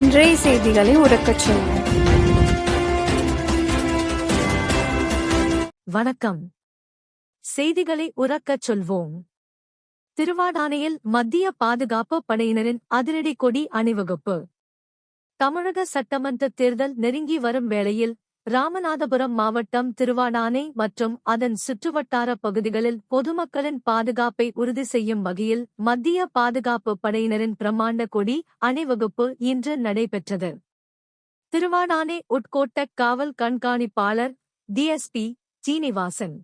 இன்றைய செய்திகளை உறக்கச் சொல்வோம். வணக்கம். செய்திகளை உறக்கச் சொல்வோம். திருவாடானையில் மத்திய பாதுகாப்பு படையினரின் அதிரடி கொடி அணிவகுப்பு. தமிழக சட்டமன்ற தேர்தல் நெருங்கி வரும் வேளையில் ராமநாதபுரம் மாவட்டம் திருவாடானை மற்றும் அதன் சுற்றுவட்டார பகுதிகளில் பொதுமக்களின் பாதுகாப்பை உறுதி செய்யும் வகையில் மத்திய பாதுகாப்பு படையினரின் பிரமாண்ட கொடி அணிவகுப்பு இன்று நடைபெற்றது. திருவாடானை உட்கோட்ட காவல் கண்காணிப்பாளர் டிஎஸ்பி சீனிவாசன்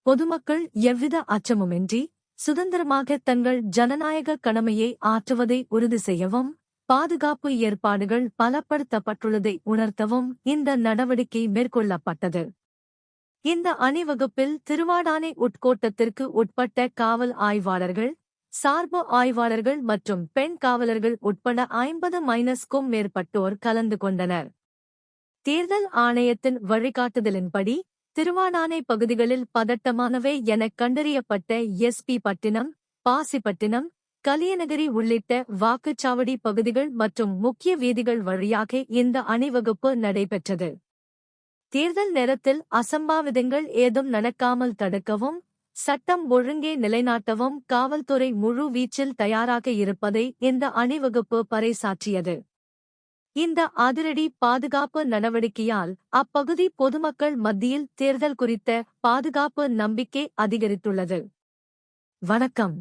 பொதுமக்கள் எவ்வித அச்சமுமின்றி சுதந்திரமாக தங்கள் ஜனநாயக கடமையை ஆற்றுவதை உறுதி செய்யவும் பாதுகாப்பு ஏற்பாடுகள் பலப்படுத்தப்பட்டுள்ளதை உணர்த்தவும் இந்த நடவடிக்கை மேற்கொள்ளப்பட்டது. இந்த அணிவகுப்பில் திருவாடானை உட்கோட்டத்திற்கு உட்பட்ட காவல் ஆய்வாளர்கள், சார்பு ஆய்வாளர்கள் மற்றும் பெண் காவலர்கள் உட்பட 50-க்கும் மேற்பட்டோர் கலந்து கொண்டனர். தேர்தல் ஆணையத்தின் வழிகாட்டுதலின்படி திருவாடானை பகுதிகளில் பதட்டமானவை எனக் கண்டறியப்பட்ட எஸ்பி பட்டினம், பாசிப்பட்டினம், கலியநகரி உள்ளிட்ட வாக்குச்சாவடி பகுதிகள் மற்றும் முக்கிய வீதிகள் வழியாக இந்த அணிவகுப்பு நடைபெற்றது. தேர்தல் நேரத்தில் அசம்பாவிதங்கள் ஏதும் நடக்காமல் தடுக்கவும் சட்டம் ஒழுங்கை நிலைநாட்டவும் காவல்துறை முழு வீச்சில் தயாராக இருப்பதை இந்த அணிவகுப்பு பறைசாற்றியது. இந்த அதிரடி பாதுகாப்பு நடவடிக்கையால் அப்பகுதி பொதுமக்கள் மத்தியில் தேர்தல் குறித்த பாதுகாப்பு நம்பிக்கை அதிகரித்துள்ளது. வணக்கம்.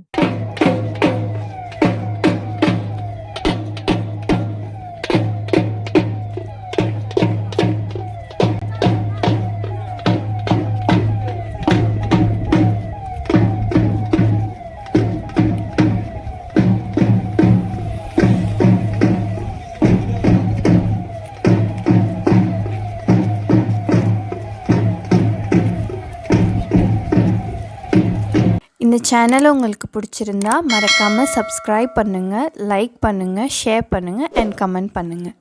இந்த சேனல் உங்களுக்கு பிடிச்சிருந்தா மறக்காமல் சப்ஸ்கிரைப் பண்ணுங்கள், லைக் பண்ணுங்கள், ஷேர் பண்ணுங்கள் அண்ட் கமெண்ட் பண்ணுங்கள்.